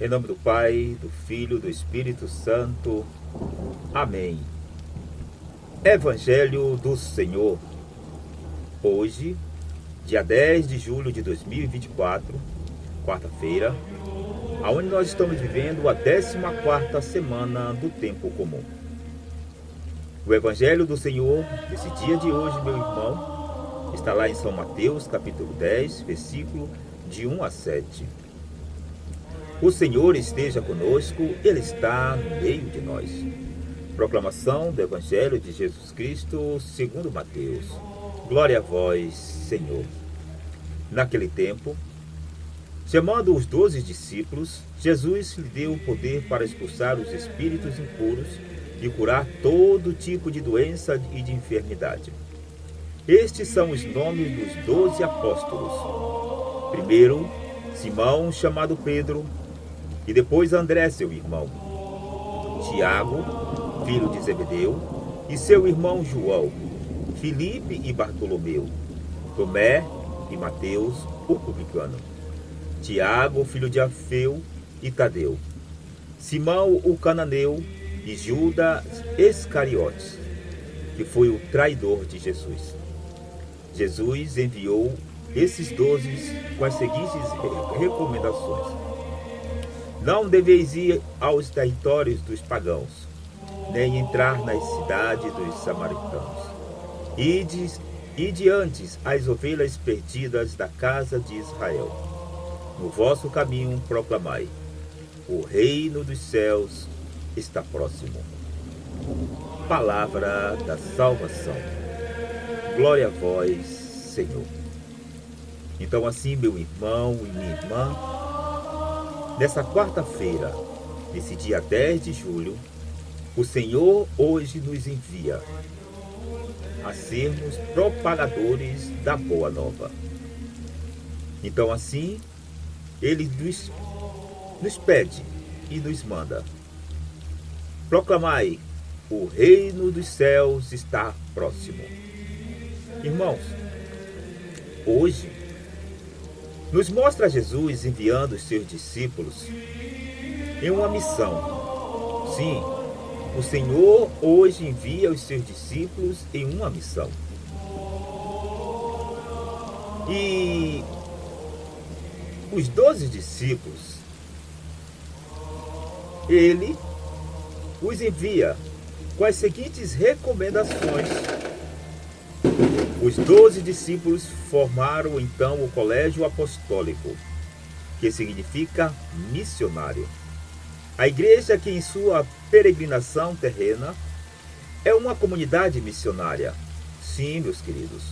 Em nome do Pai, do Filho, do Espírito Santo. Amém. Evangelho do Senhor. Hoje, dia 10 de julho de 2024, quarta-feira, onde nós estamos vivendo a 14ª semana do tempo comum. O Evangelho do Senhor, desse dia de hoje, meu irmão, está lá em São Mateus, capítulo 10, versículo de 1 a 7. O Senhor esteja conosco, Ele está no meio de nós. Proclamação do Evangelho de Jesus Cristo segundo Mateus. Glória a vós, Senhor. Naquele tempo, chamando os 12 discípulos, Jesus lhe deu o poder para expulsar os espíritos impuros e curar todo tipo de doença e de enfermidade. Estes são os nomes dos 12 apóstolos. Primeiro, Simão, chamado Pedro, e depois André, seu irmão, Tiago, filho de Zebedeu, e seu irmão João, Filipe e Bartolomeu, Tomé e Mateus, o publicano, Tiago, filho de Alfeu e Tadeu, Simão, o cananeu, e Judas Iscariotes, que foi o traidor de Jesus. Jesus enviou esses 12 com as seguintes recomendações: não deveis ir aos territórios dos pagãos, nem entrar nas cidades dos samaritanos. Ide antes as ovelhas perdidas da casa de Israel. No vosso caminho proclamai: o reino dos céus está próximo. Palavra da salvação. Glória a vós, Senhor. Então assim, meu irmão e minha irmã, nessa quarta-feira, nesse dia 10 de julho, o Senhor hoje nos envia a sermos propagadores da Boa Nova. Então assim, Ele nos pede e nos manda: proclamai, o reino dos céus está próximo. Irmãos, hoje nos mostra Jesus enviando os seus discípulos em uma missão. Sim, o Senhor hoje envia os seus discípulos em uma missão. E os 12 discípulos, Ele os envia com as seguintes recomendações. Os 12 discípulos formaram então o colégio apostólico, que significa missionário. A igreja, que em sua peregrinação terrena é uma comunidade missionária. Sim, meus queridos,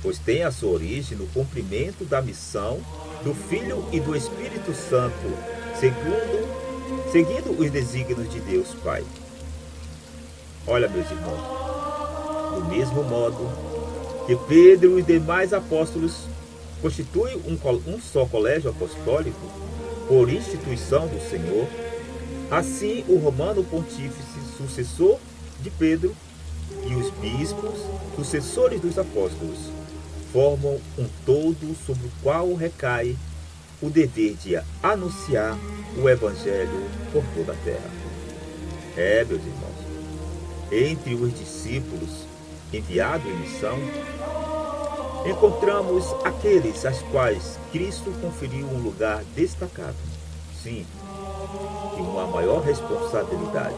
pois tem a sua origem no cumprimento da missão do Filho e do Espírito Santo, seguindo os desígnios de Deus Pai. Olha, meus irmãos, do mesmo modo que Pedro e os demais apóstolos constituem um só colégio apostólico por instituição do Senhor, assim o romano pontífice, sucessor de Pedro, e os bispos, sucessores dos apóstolos, formam um todo sobre o qual recai o dever de anunciar o Evangelho por toda a terra. Meus irmãos, entre os discípulos enviados em missão, encontramos aqueles aos quais Cristo conferiu um lugar destacado, sim, e uma maior responsabilidade,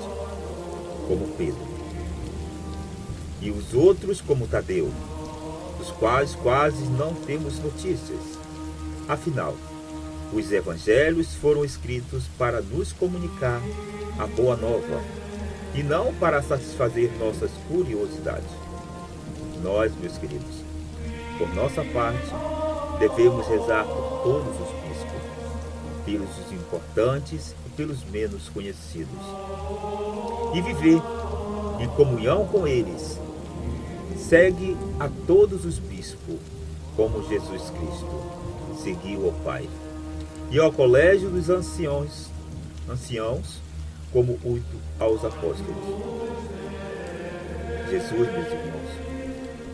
como Pedro. E os outros, como Tadeu, dos quais quase não temos notícias. Afinal, os evangelhos foram escritos para nos comunicar a boa nova, e não para satisfazer nossas curiosidades. Nós, meus queridos, por nossa parte, devemos rezar por todos os bispos, pelos importantes e pelos menos conhecidos, e viver em comunhão com eles. Segue a todos os bispos, como Jesus Cristo seguiu ao Pai, e ao colégio dos anciãos, como aos apóstolos. Jesus, meus irmãos,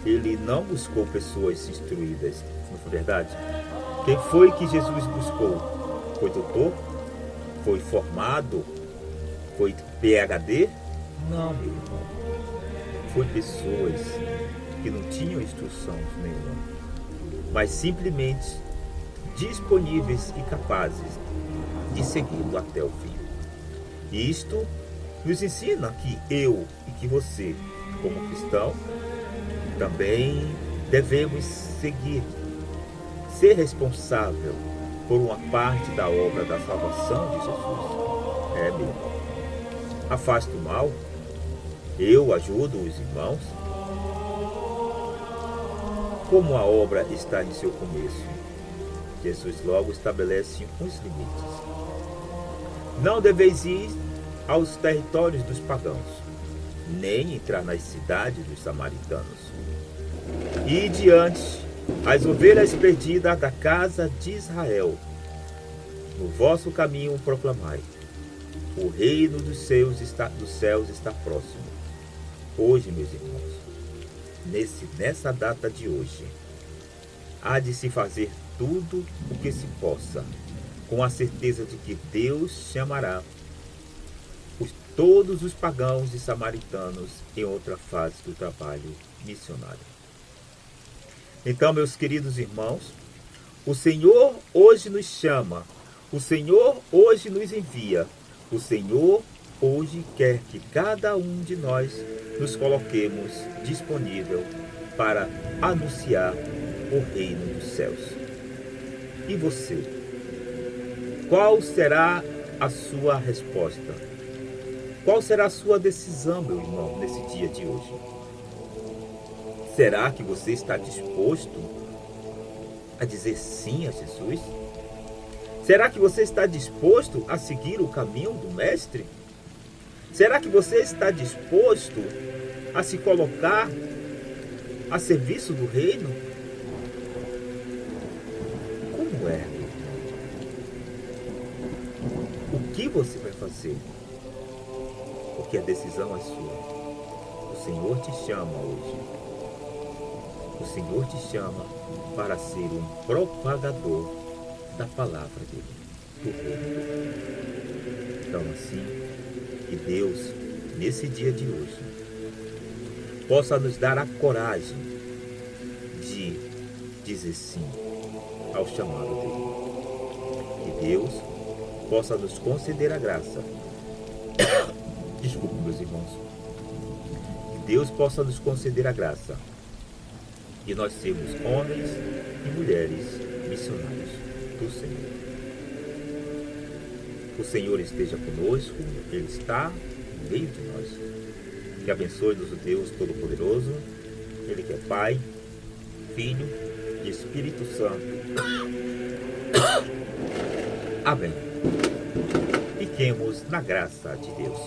Ele não buscou pessoas instruídas, não foi verdade? Quem foi que Jesus buscou? Foi doutor? Foi formado? Foi PhD? Não, meu irmão. Foi pessoas que não tinham instrução nenhuma, mas simplesmente disponíveis e capazes de segui-lo até o fim. E isto nos ensina que eu e que você, como cristão, também devemos seguir, ser responsável por uma parte da obra da salvação de Jesus. É mesmo. Afaste o mal, eu ajudo os irmãos. Como a obra está em seu começo, Jesus logo estabelece uns limites. Não deveis ir aos territórios dos pagãos, nem entrar nas cidades dos samaritanos. E diante as ovelhas perdidas da casa de Israel, no vosso caminho proclamai: o reino dos céus está próximo. Hoje, meus irmãos, nessa data de hoje, há de se fazer tudo o que se possa, com a certeza de que Deus chamará todos os pagãos e samaritanos em outra fase do trabalho missionário. Então, meus queridos irmãos, o Senhor hoje nos chama, o Senhor hoje nos envia, o Senhor hoje quer que cada um de nós nos coloquemos disponível para anunciar o reino dos céus. E você? Qual será a sua resposta? Qual será a sua decisão, meu irmão, nesse dia de hoje? Será que você está disposto a dizer sim a Jesus? Será que você está disposto a seguir o caminho do Mestre? Será que você está disposto a se colocar a serviço do reino? Como é? O que você vai fazer? Porque a decisão é sua. O Senhor te chama hoje. O Senhor te chama para ser um propagador da palavra dele, do reino. Então, assim, que Deus, nesse dia de hoje, possa nos dar a coragem de dizer sim ao chamado dele. Que Deus possa nos conceder a graça. Desculpe, meus irmãos. Que Deus possa nos conceder a graça de nós sermos homens e mulheres missionários do Senhor. O Senhor esteja conosco, Ele está no meio de nós. Que abençoe-nos o Deus Todo-Poderoso, Ele que é Pai, Filho e Espírito Santo. Amém. Fiquemos na graça de Deus.